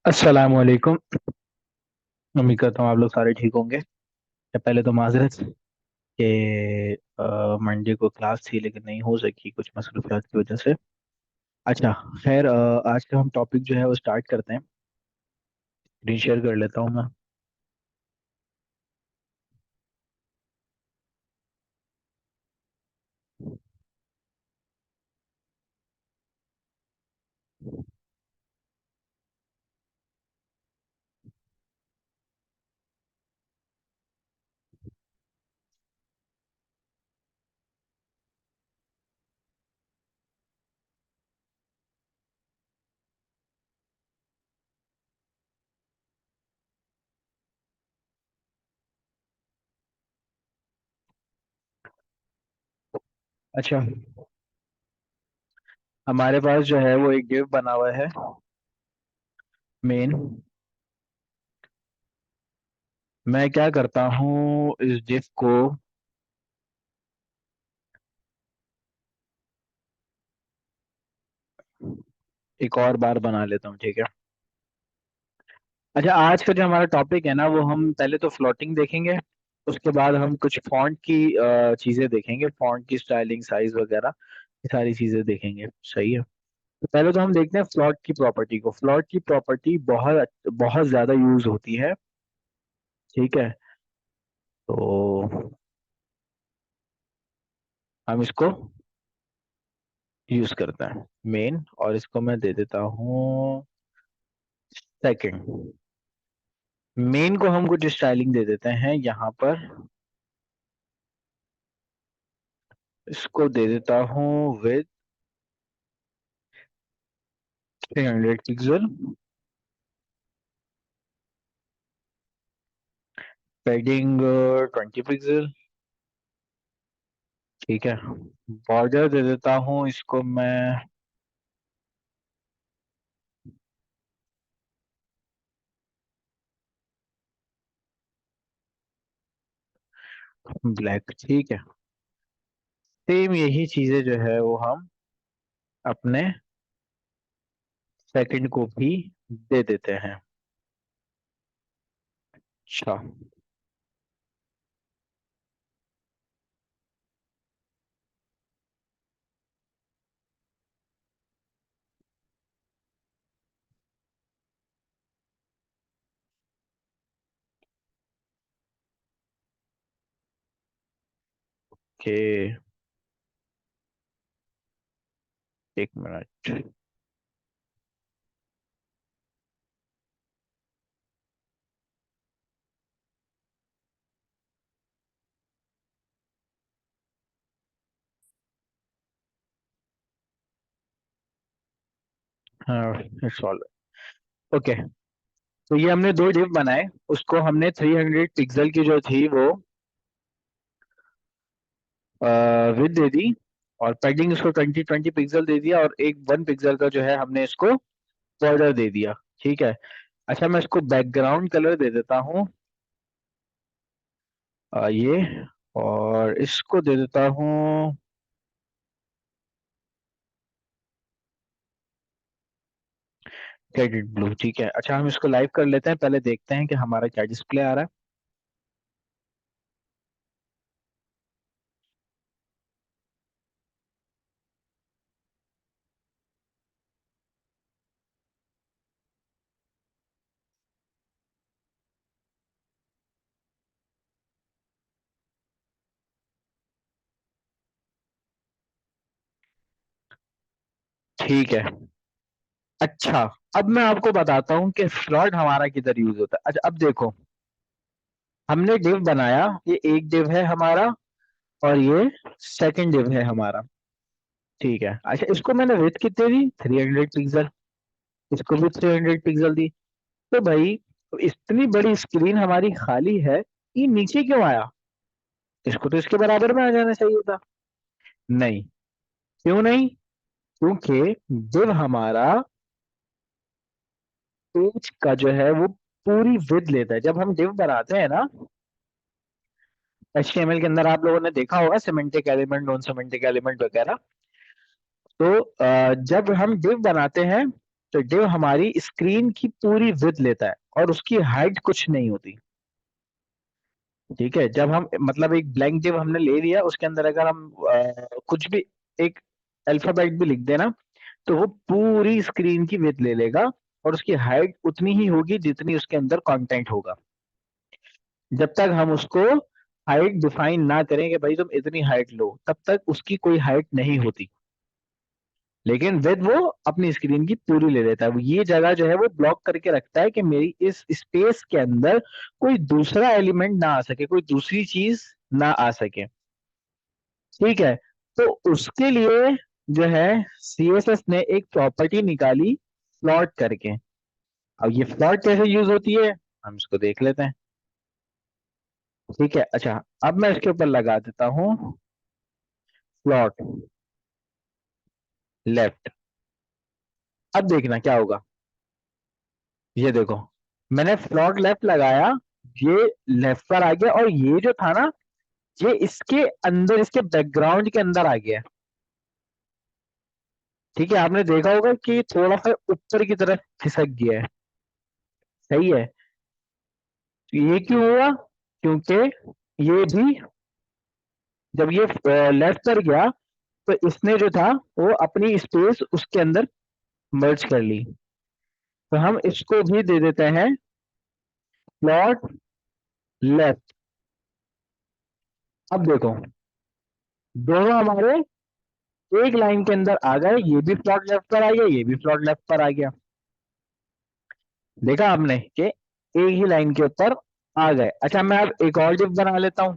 अस्सलाम वालेकुम। उम्मीद करता हूँ आप लोग सारे ठीक होंगे। पहले तो माजरत कि मंडे को क्लास थी लेकिन नहीं हो सकी कुछ मसरूफियात की वजह से। अच्छा, खैर, आज का हम टॉपिक जो है वो स्टार्ट करते हैं। स्क्रीन शेयर कर लेता हूँ मैं। अच्छा, हमारे पास जो है वो एक डिव बना हुआ है, मेन। मैं क्या करता हूँ इस डिव को एक और बार बना लेता हूँ, ठीक है। अच्छा, आज का जो हमारा टॉपिक है ना, वो हम पहले तो फ्लोटिंग देखेंगे। उसके बाद हम कुछ फॉन्ट की चीजें देखेंगे, फॉन्ट की स्टाइलिंग, साइज वगैरह, ये सारी चीजें देखेंगे। सही है। तो पहले तो हम देखते हैं फ्लॉट की प्रॉपर्टी को। फ्लॉट की प्रॉपर्टी बहुत बहुत ज्यादा यूज होती है, ठीक है। तो हम इसको यूज करते हैं मेन, और इसको मैं दे देता हूँ सेकंड। मेन को हम कुछ स्टाइलिंग दे देते हैं यहाँ पर। इसको दे देता हूँ विद 300 पिक्सल। पैडिंग 20 पिक्सल, ठीक है। बॉर्डर दे देता हूँ इसको मैं ब्लैक, ठीक है। सेम यही चीजें जो है वो हम अपने सेकंड को भी दे देते हैं। अच्छा, के एक मिनट। हाँ, इट्स ऑल ओके। तो ये हमने दो डिव बनाए। उसको हमने 300 पिक्सल की जो थी वो विद दे दी, और पैडिंग इसको 20 20 पिक्सल दे दिया, और एक 1 पिक्सल का जो है हमने इसको बॉर्डर दे दिया, ठीक है। अच्छा, मैं इसको बैकग्राउंड कलर दे देता हूँ, ये, और इसको दे देता हूँ शेडेड ब्लू, ठीक है। अच्छा, हम इसको लाइव कर लेते हैं, पहले देखते हैं कि हमारा क्या डिस्प्ले आ रहा है। ठीक है। अच्छा, अब मैं आपको बताता हूँ कि फ्लॉट हमारा किधर यूज होता है। अच्छा, अब देखो, हमने डिव बनाया, ये एक डिव है हमारा, और ये सेकंड डिव है हमारा, ठीक है। अच्छा, इसको मैंने विड्थ कितनी दी, 300 पिक्सल। इसको भी 300 पिक्सल दी। तो भाई, तो इतनी बड़ी स्क्रीन हमारी खाली है, ये नीचे क्यों आया? इसको तो इसके बराबर में आ जाना चाहिए था। नहीं। क्यों नहीं? क्योंकि डिव हमारा पेज का जो है वो पूरी विड्थ लेता है। जब हम डिव बनाते हैं ना HTML के अंदर, आप लोगों ने देखा होगा semantic element, non semantic element वगैरह। तो जब हम डिव बनाते हैं तो div हमारी स्क्रीन की पूरी विड्थ लेता है और उसकी हाइट कुछ नहीं होती। ठीक है, जब हम मतलब एक ब्लैंक div हमने ले लिया, उसके अंदर अगर हम कुछ भी एक अल्फाबेट भी लिख देना, तो वो पूरी स्क्रीन की विड्थ ले लेगा और उसकी हाइट उतनी ही होगी जितनी उसके अंदर कंटेंट होगा। जब तक हम उसको हाइट डिफाइन ना करें कि भाई तुम इतनी हाइट लो, तब तक उसकी कोई हाइट नहीं होती। लेकिन विद वो अपनी स्क्रीन की पूरी ले लेता है। वो ये जगह जो है वो ब्लॉक करके रखता है कि मेरी इस स्पेस के अंदर कोई दूसरा एलिमेंट ना आ सके, कोई दूसरी चीज ना आ सके। ठीक है, तो उसके लिए जो है सीएसएस ने एक प्रॉपर्टी निकाली फ्लॉट करके। अब ये फ्लॉट कैसे यूज होती है हम इसको देख लेते हैं। ठीक है, अच्छा, अब मैं इसके ऊपर लगा देता हूँ फ्लॉट लेफ्ट। अब देखना क्या होगा। ये देखो, मैंने फ्लॉट लेफ्ट लगाया, ये लेफ्ट पर आ गया और ये जो था ना, ये इसके अंदर, इसके बैकग्राउंड के अंदर आ गया। ठीक है, आपने देखा होगा कि थोड़ा सा ऊपर की तरफ खिसक गया है। सही है, तो ये क्यों हुआ? क्योंकि ये भी जब ये लेफ्ट पर गया, तो इसने जो था वो अपनी स्पेस उसके अंदर मर्ज कर ली। तो हम इसको भी दे देते हैं प्लॉट लेफ्ट। अब देखो, दोनों हमारे एक लाइन के अंदर आ गए, ये भी प्लॉट लेफ्ट पर आ गया, ये भी प्लॉट लेफ्ट पर आ गया। देखा आपने कि एक ही लाइन के ऊपर आ गए। अच्छा, मैं अब एक और डिव बना लेता हूं।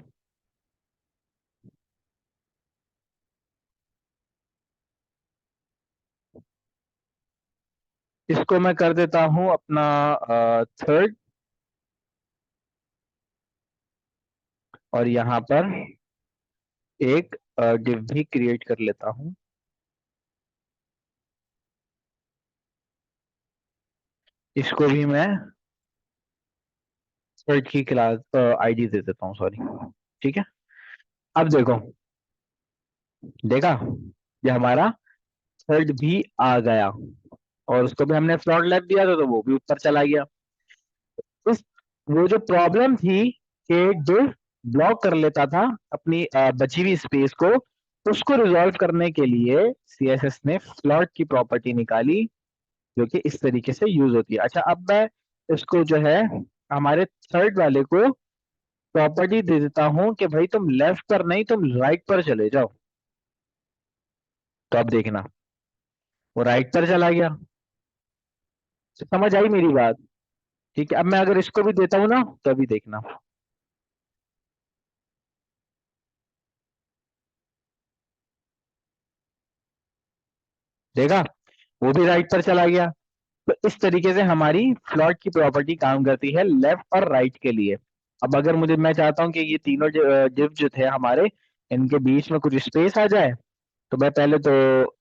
इसको मैं कर देता हूं अपना थर्ड, और यहाँ पर एक डिव भी क्रिएट कर लेता हूं। इसको भी मैं थर्ड की क्लास आईडी दे देता हूँ, सॉरी। ठीक है, अब देखो, देखा, ये हमारा थर्ड भी आ गया और उसको भी हमने फ्लॉट लेफ्ट दिया था, तो वो भी ऊपर चला गया। इस वो जो प्रॉब्लम थी कि डिव ब्लॉक कर लेता था अपनी बची हुई स्पेस को, उसको रिजॉल्व करने के लिए सीएसएस ने फ्लॉट की प्रॉपर्टी निकाली, जो कि इस तरीके से यूज होती है। अच्छा, अब मैं इसको जो है हमारे थर्ड वाले को प्रॉपर्टी दे देता हूं कि भाई तुम लेफ्ट पर नहीं, तुम राइट पर चले जाओ। तो अब देखना, वो राइट पर चला गया। तो समझ आई मेरी बात? ठीक है, अब मैं अगर इसको भी देता हूं ना, तो अभी देखना, देखा, वो भी राइट पर चला गया। तो इस तरीके से हमारी फ्लॉट की प्रॉपर्टी काम करती है लेफ्ट और राइट के लिए। अब अगर मुझे, मैं चाहता हूँ कि ये तीनों डिव जो थे हमारे, इनके बीच में कुछ स्पेस आ जाए, तो मैं पहले तो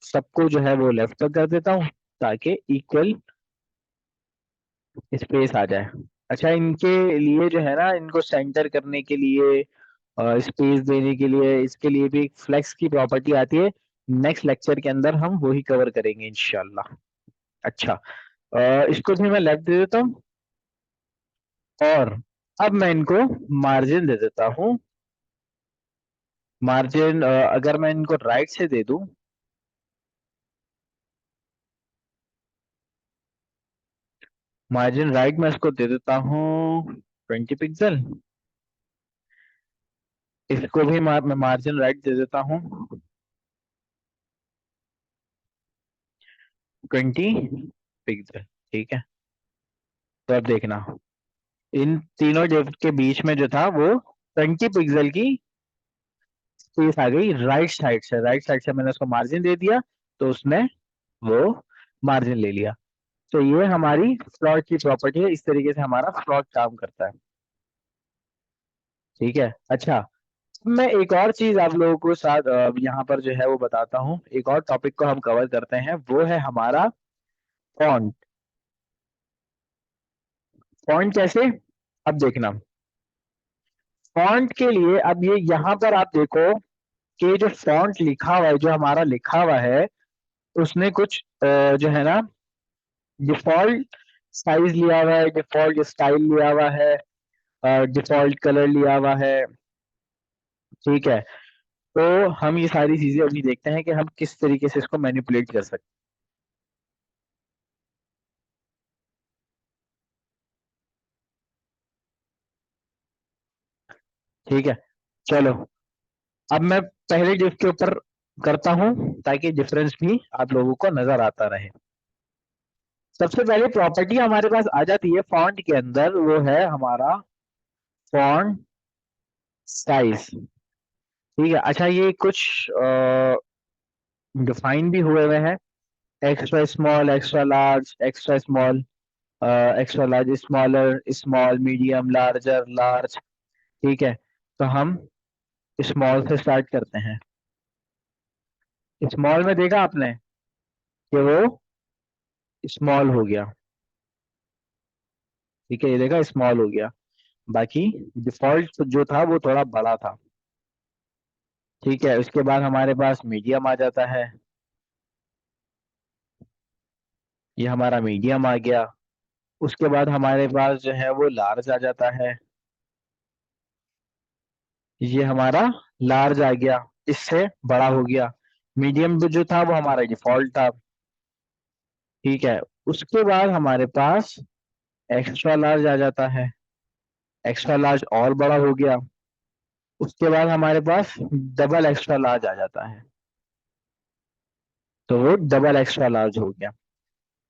सबको जो है वो लेफ्ट पर कर देता हूँ, ताकि इक्वल स्पेस आ जाए। अच्छा, इनके लिए जो है ना, इनको सेंटर करने के लिए, स्पेस देने के लिए, इसके लिए भी फ्लेक्स की प्रॉपर्टी आती है। नेक्स्ट लेक्चर के अंदर हम वही कवर करेंगे इंशाल्लाह। अच्छा, इसको भी मैं लेफ्ट दे देता हूँ और अब मैं इनको मार्जिन दे देता हूँ। मार्जिन अगर मैं इनको राइट से दे दूं, मार्जिन राइट में इसको दे देता हूँ 20 पिक्सल। इसको भी मैं मार्जिन राइट दे देता हूँ 20 पिक्सल। ठीक है, तो अब देखना, इन तीनों डिव के बीच में जो था वो 20 पिक्सल की स्पेस आ गई राइट साइड से। राइट साइड से मैंने उसको मार्जिन दे दिया, तो उसने वो मार्जिन ले लिया। तो ये हमारी फ्लॉट की प्रॉपर्टी है, इस तरीके से हमारा फ्लॉट काम करता है। ठीक है, अच्छा, मैं एक और चीज आप लोगों को साथ यहाँ पर जो है वो बताता हूँ। एक और टॉपिक को हम कवर करते हैं, वो है हमारा फॉन्ट। फॉन्ट कैसे? अब देखना, फॉन्ट के लिए अब ये यहाँ पर आप देखो कि जो फॉन्ट लिखा हुआ है, जो हमारा लिखा हुआ है, उसने कुछ जो है ना डिफॉल्ट साइज लिया हुआ है, डिफॉल्ट स्टाइल लिया हुआ है, डिफॉल्ट कलर लिया हुआ है। ठीक है, तो हम ये सारी चीजें अभी देखते हैं कि हम किस तरीके से इसको मैनिपुलेट कर सकते हैं। ठीक है, चलो अब मैं पहले डिफ के ऊपर करता हूं ताकि डिफरेंस भी आप लोगों को नजर आता रहे। सबसे पहले प्रॉपर्टी हमारे पास आ जाती है फॉन्ट के अंदर, वो है हमारा फॉन्ट साइज। ठीक है, अच्छा ये कुछ डिफाइन भी हुए हुए हैं, extra small, extra large, extra small, extra large, smaller, small, medium, larger, large. ठीक है, तो हम स्मॉल से स्टार्ट करते हैं। स्मॉल में देखा आपने कि वो स्मॉल हो गया। ठीक है, ये देखा स्मॉल हो गया। बाकी डिफॉल्ट जो था वो थोड़ा बड़ा था। ठीक है, उसके बाद हमारे पास मीडियम आ जाता है। ये हमारा मीडियम आ गया। उसके बाद हमारे पास जो है वो लार्ज आ जाता है। ये हमारा लार्ज आ गया, इससे बड़ा हो गया। मीडियम जो था वो हमारा डिफॉल्ट था। ठीक है, उसके बाद हमारे पास एक्स्ट्रा लार्ज आ जाता है। एक्स्ट्रा लार्ज और बड़ा हो गया। उसके बाद हमारे पास डबल एक्स्ट्रा लार्ज आ जाता है, तो वो डबल एक्स्ट्रा लार्ज हो गया।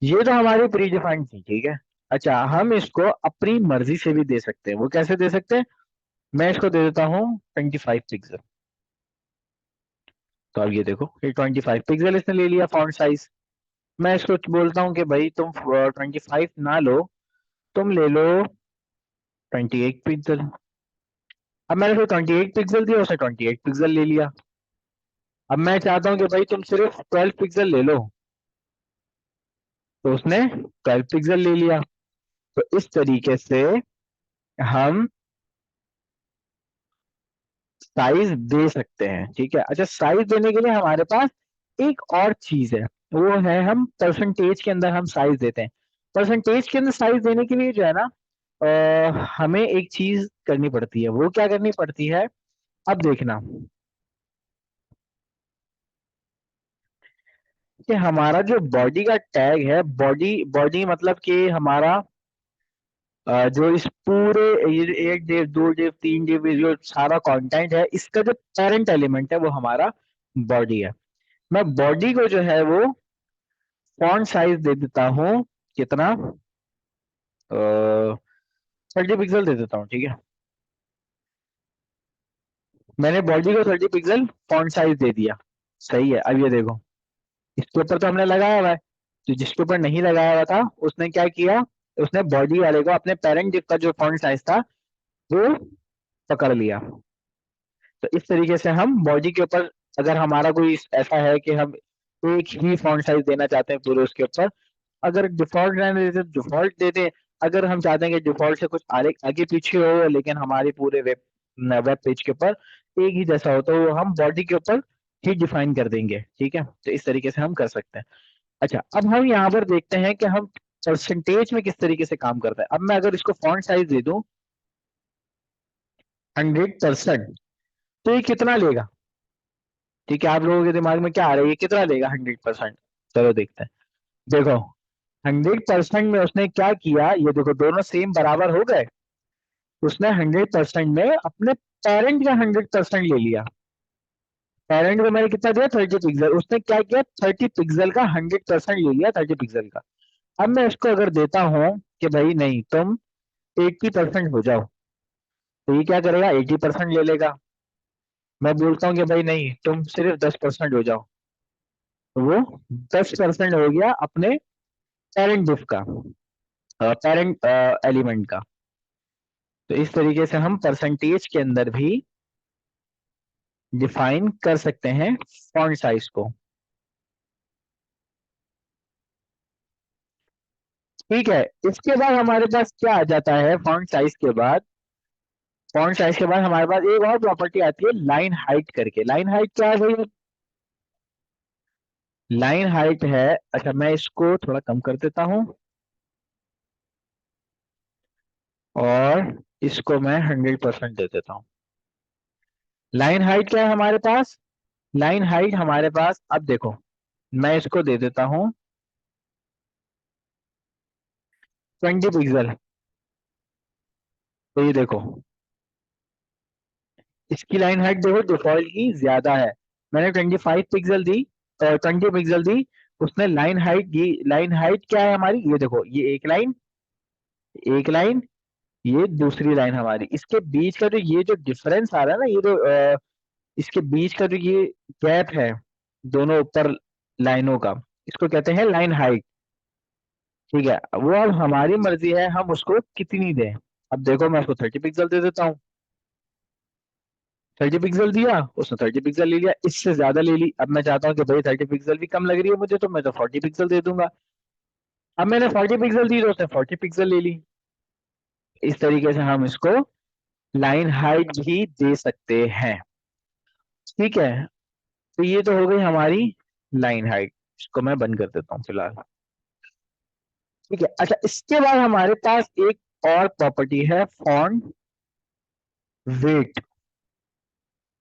ये तो हमारी प्री डिफाइंड थी। ठीक है, अच्छा हम इसको अपनी मर्जी से भी दे सकते हैं। वो कैसे दे सकते हैं? मैं इसको दे देता हूँ 25 पिक्सल। तो अब ये देखो, ये 25 पिक्सल इसने ले लिया फॉन्ट साइज। मैं इसको बोलता हूँ कि भाई तुम 25 ना लो, तुम ले लो 28 पिक्सल। अब मैंने उसको 28 पिक्सल दिया, उसने 28 पिक्सल ले लिया। अब मैं चाहता हूँ कि भाई तुम सिर्फ 12 पिक्सल ले लो, तो उसने 12 पिक्सल ले लिया। तो इस तरीके से हम साइज दे सकते हैं। ठीक है, अच्छा साइज देने के लिए हमारे पास एक और चीज है, वो है हम परसेंटेज के अंदर हम साइज देते हैं। परसेंटेज के अंदर साइज देने के लिए जो है ना, हमें एक चीज करनी पड़ती है। वो क्या करनी पड़ती है? अब देखना कि हमारा जो बॉडी का टैग है, बॉडी बॉडी मतलब कि हमारा जो इस पूरे ये एक डिव, दो डिव, तीन डिव, जो सारा कंटेंट है, इसका जो पेरेंट एलिमेंट है वो हमारा बॉडी है। मैं बॉडी को जो है वो फॉन्ट साइज दे देता हूँ कितना, 30 पिक्सल दे देता हूँ। ठीक है, मैंने बॉडी को 30 पिक्सल फॉन्ट साइज दे दिया। सही है, अब ये देखो, इसके ऊपर तो हमने लगाया हुआ है, तो जिसके ऊपर नहीं लगाया हुआ था उसने क्या किया, उसने बॉडी वाले को अपने पेरेंट का जो फॉन्ट साइज था वो पकड़ लिया। तो इस तरीके से हम बॉडी के ऊपर, अगर हमारा कोई ऐसा है कि हम एक ही फॉन्ट साइज देना चाहते हैं पूरे उसके ऊपर, अगर डिफॉल्ट रहने देते तो डिफॉल्ट दे दें। अगर हम चाहते हैं कि डिफॉल्ट से कुछ आगे आगे पीछे हो लेकिन हमारे पूरे वेब पेज के ऊपर एक ही जैसा हो, तो हम बॉडी के ऊपर ही डिफाइन कर देंगे। ठीक है, तो इस तरीके से हम कर सकते हैं। अच्छा, अब हम यहाँ पर देखते हैं कि हम परसेंटेज में किस तरीके से काम करते हैं। अब मैं अगर इसको फॉन्ट साइज दे दूं 100%, तो ये कितना लेगा? ठीक है, आप लोगों के दिमाग में क्या आ रहा है, ये कितना लेगा 100%? चलो देखते हैं। देखो, 100% में उसने क्या किया, ये देखो दोनों सेम बराबर हो गए। उसने 100% में अपने पेरेंट का 100% ले लिया। पेरेंट को मैंने कितना दिया, 30 पिक्सल। उसने क्या किया, 30 पिक्सल का 100% ले लिया, 30 पिक्सल का। अब मैं इसको अगर देता हूँ कि भाई नहीं तुम 80% हो जाओ, तो ये क्या करेगा, 80% ले लेगा। मैं बोलता हूँ कि भाई नहीं तुम सिर्फ 10% हो जाओ, तो वो 10% हो गया अपने पेरेंट डिफ का, पेरेंट एलिमेंट का। तो इस तरीके से हम परसेंटेज के अंदर भी डिफाइन कर सकते हैं फॉन्ट साइज को। ठीक है, इसके बाद हमारे पास क्या आ जाता है, फॉन्ट साइज के बाद, फॉन्ट साइज के बाद हमारे पास एक और प्रॉपर्टी आती है लाइन हाइट करके। लाइन हाइट क्या है भाई? लाइन हाइट है, अच्छा मैं इसको थोड़ा कम कर देता हूँ और इसको मैं 100% दे देता हूँ। लाइन हाइट क्या है हमारे पास? लाइन हाइट हमारे पास, अब देखो मैं इसको दे देता हूँ 20 पिक्सल। तो ये देखो इसकी लाइन हाइट देखो डिफॉल्ट की ज्यादा है। मैंने 25 पिक्सल दी, 20 पिक्सल दी, उसने लाइन हाइट दी। लाइन हाइट क्या है हमारी, ये देखो ये एक लाइन, एक लाइन, ये दूसरी लाइन हमारी, इसके बीच का जो ये जो डिफरेंस आ रहा है ना, ये जो इसके बीच का जो ये गैप है दोनों ऊपर लाइनों का, इसको कहते हैं लाइन हाइट। ठीक है, वो अब हमारी मर्जी है हम उसको कितनी दें। अब देखो मैं उसको 30 पिक्सल दे देता हूँ। 30 पिक्सल दिया, उसने 30 पिक्सल ले लिया, इससे ज्यादा ले ली। अब मैं चाहता हूँ कि भाई 30 पिक्सल भी कम लग रही है मुझे, तो मैं तो 40 पिक्सल दे दूंगा। अब मैंने 40 पिक्सल दी तो उसने 40 पिक्सल ले ली। इस तरीके से हम इसको लाइन हाइट भी दे सकते हैं। ठीक है, तो ये तो हो गई हमारी लाइन हाइट, इसको मैं बंद कर देता हूँ फिलहाल। ठीक है, अच्छा इसके बाद हमारे पास एक और प्रॉपर्टी है, फॉन्ट वेट।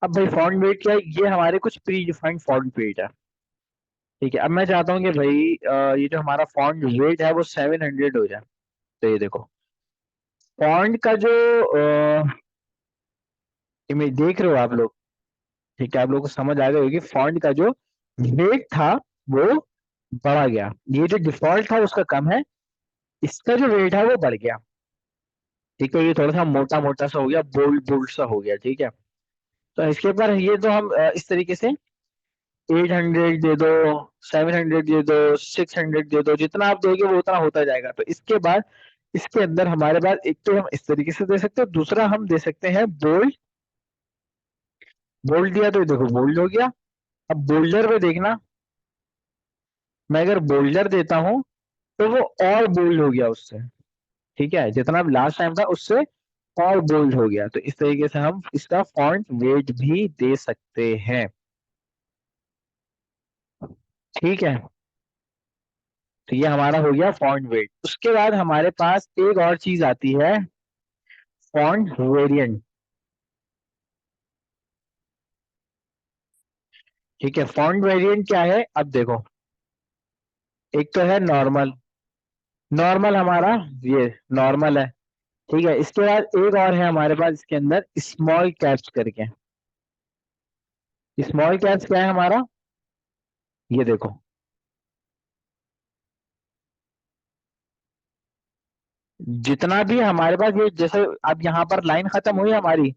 अब भाई फॉन्ट वेट क्या है, ये हमारे कुछ प्री डिफाइंड फॉन्ट वेट है। ठीक है, अब मैं चाहता हूँ कि भाई ये जो हमारा फॉन्ट वेट है वो 700 हो जाए। तो ये देखो फॉन्ट का जो इमेज देख रहे हो आप लोग, ठीक है, आप लोगों को समझ आ गई होगी, फॉन्ट का जो वेट था वो बढ़ा गया, ये जो डिफॉल्ट था उसका कम है, इसका जो वेट है वो बढ़ गया। ठीक है, ये थोड़ा सा मोटा मोटा सा हो गया, बोल्ड बोल्ड सा हो गया। ठीक है, तो इसके ऊपर ये तो हम इस तरीके से 800 दे दो, 700 दे दो, 600 दे दो, जितना आप दोगे वो उतना होता जाएगा। तो इसके बाद इसके अंदर हमारे पास एक तो हम इस तरीके से दे सकते हैं, दूसरा हम दे सकते हैं बोल्ड। बोल्ड दिया तो ये देखो बोल्ड हो गया। अब बोल्डर में देखना, मैं अगर बोल्डर देता हूं तो वो और बोल्ड हो गया उससे। ठीक है, जितना लास्ट टाइम था उससे और बोल्ड हो गया। तो इस तरीके से हम इसका फॉन्ट वेट भी दे सकते हैं। ठीक है, तो ये हमारा हो गया फॉन्ट वेट। उसके बाद हमारे पास एक और चीज आती है, फॉन्ट वेरिएंट। ठीक है, फॉन्ट वेरिएंट क्या है, अब देखो एक तो है नॉर्मल, नॉर्मल हमारा ये नॉर्मल है। ठीक है, इसके बाद एक और है हमारे पास इसके अंदर स्मॉल कैप्स करके। स्मॉल कैप्स क्या है हमारा, ये देखो जितना भी हमारे पास ये जैसे अब यहाँ पर लाइन खत्म हुई हमारी,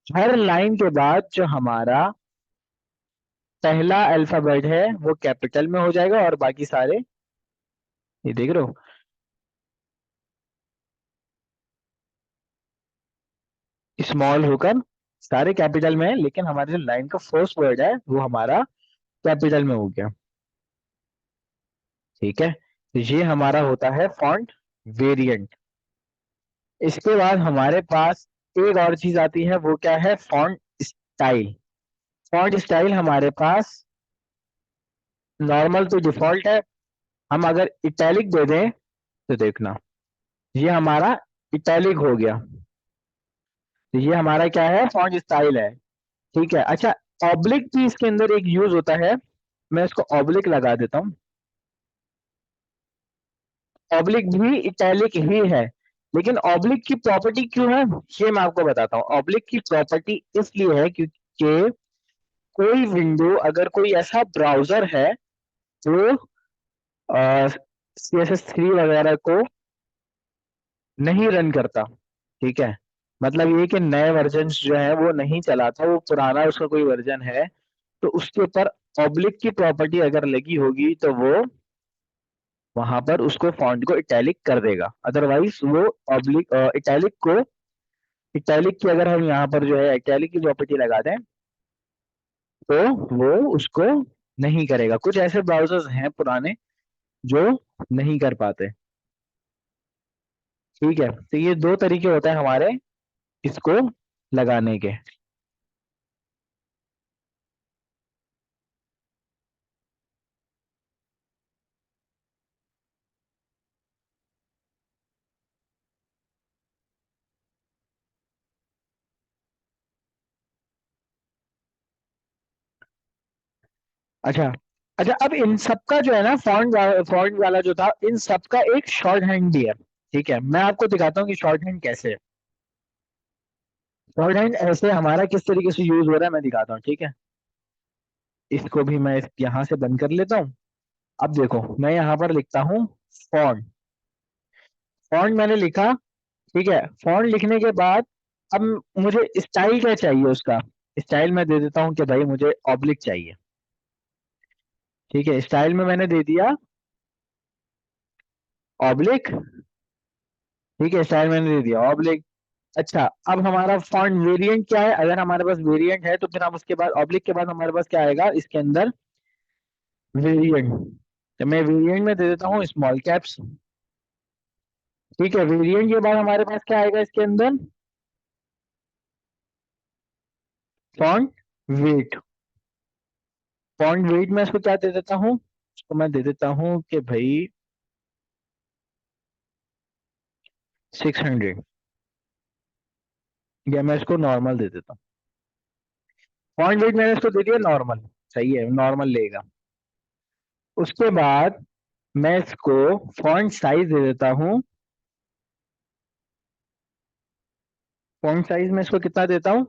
हर लाइन के बाद जो हमारा पहला अल्फाबेट है वो कैपिटल में हो जाएगा और बाकी सारे, ये देख रहे हो, स्मॉल होकर सारे कैपिटल में है, लेकिन हमारे जो लाइन का फर्स्ट वर्ड है वो हमारा कैपिटल में हो गया। ठीक है, तो ये हमारा होता है फॉन्ट वेरिएंट। इसके बाद हमारे पास एक और चीज आती है, वो क्या है, फॉन्ट स्टाइल। फॉन्ट स्टाइल हमारे पास नॉर्मल तो डिफॉल्ट है, हम अगर इटैलिक दे दें तो देखना ये हमारा इटैलिक हो गया। तो ये हमारा क्या है, फॉन्ट स्टाइल है। ठीक है, अच्छा ऑब्लिक भी इसके अंदर एक यूज होता है, मैं इसको ऑब्लिक लगा देता हूँ। ऑब्लिक भी इटैलिक ही है, लेकिन ऑब्लिक की प्रॉपर्टी क्यों है ये मैं आपको बताता हूँ। ऑब्लिक की प्रॉपर्टी इसलिए है क्योंकि कोई विंडो, अगर कोई ऐसा ब्राउजर है जो CSS3 वगैरह को नहीं रन करता, ठीक है, मतलब ये कि नए वर्जन जो है वो नहीं चलाता, वो पुराना उसका कोई वर्जन है, तो उसके ऊपर ऑब्लिक की प्रॉपर्टी अगर लगी होगी तो वो वहां पर उसको फॉन्ट को इटैलिक कर देगा। अदरवाइज वो ऑब्लिक इटैलिक को, इटैलिक की अगर हम यहाँ पर जो है इटैलिक की प्रॉपर्टी लगा दें तो वो उसको नहीं करेगा। कुछ ऐसे ब्राउजर्स हैं पुराने जो नहीं कर पाते। ठीक है, तो ये दो तरीके होते हैं हमारे इसको लगाने के। अच्छा अच्छा, अब इन सब का जो है ना फॉन्ट वाला जो था, इन सब का एक शॉर्ट हैंड भी है। ठीक है, मैं आपको दिखाता हूँ कि शॉर्ट हैंड कैसे है। शॉर्ट हैंड ऐसे हमारा किस तरीके से यूज हो रहा है मैं दिखाता हूँ, ठीक है। इसको भी मैं यहाँ से बंद कर लेता हूँ। अब देखो मैं यहाँ पर लिखता हूँ फॉन्ट। फॉन्ट मैंने लिखा, ठीक है। फॉन्ट लिखने के बाद अब मुझे स्टाइल क्या चाहिए उसका। स्टाइल मैं दे देता हूँ कि भाई मुझे ऑब्लिक चाहिए। ठीक है, स्टाइल में मैंने दे दिया ऑब्लिक। ठीक है, स्टाइल मैंने दे दिया ऑब्लिक। अच्छा, अब हमारा फॉन्ट वेरिएंट क्या है, अगर हमारे पास वेरिएंट है तो फिर हम उसके बाद ऑब्लिक के बाद हमारे पास क्या आएगा इसके अंदर, वेरिएंट। तो मैं वेरिएंट में दे देता हूँ स्मॉल कैप्स। ठीक है, वेरिएंट के बाद हमारे पास क्या आएगा इसके अंदर, फॉन्ट वेट। फॉन्ट वेट में इसको क्या दे देता हूँ, इसको मैं दे देता हूँ कि भाई 600, या मैं इसको नॉर्मल दे देता हूँ। फॉन्ट वेट मैंने इसको दे दिया नॉर्मल। सही है, नॉर्मल लेगा। उसके बाद मैं इसको फॉन्ट साइज दे देता हूँ। फॉन्ट साइज में इसको कितना देता हूँ,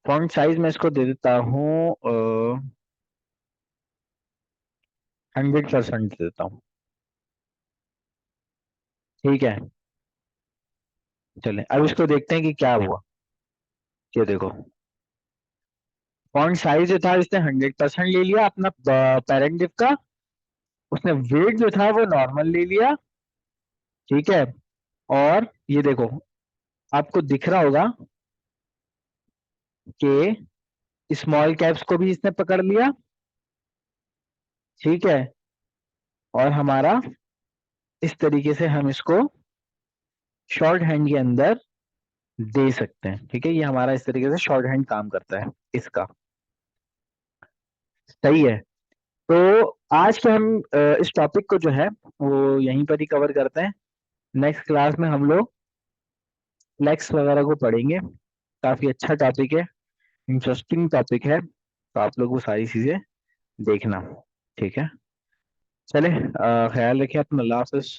फॉन्ट साइज में इसको दे देता हूँ 100% दे देता हूँ। ठीक है, चले अब इसको देखते हैं कि क्या हुआ। ये देखो, फॉन्ट साइज जो था इसने 100% ले लिया अपना पेरेंट डिव का। उसने वेट जो था वो नॉर्मल ले लिया। ठीक है, और ये देखो आपको दिख रहा होगा कि स्मॉल कैप्स को भी इसने पकड़ लिया। ठीक है, और हमारा इस तरीके से हम इसको शॉर्ट हैंड के अंदर दे सकते हैं। ठीक है, ये हमारा इस तरीके से शॉर्ट हैंड काम करता है इसका। सही है। तो आज के हम इस टॉपिक को जो है वो यहीं पर ही कवर करते हैं। नेक्स्ट क्लास में हम लोग फ्लेक्स वगैरह को पढ़ेंगे। काफी अच्छा टॉपिक है, इंटरेस्टिंग टॉपिक है, तो आप लोग वो सारी चीजें देखना। ठीक है, चले ख्याल रखिए अपना, अल्लाह हाफिज।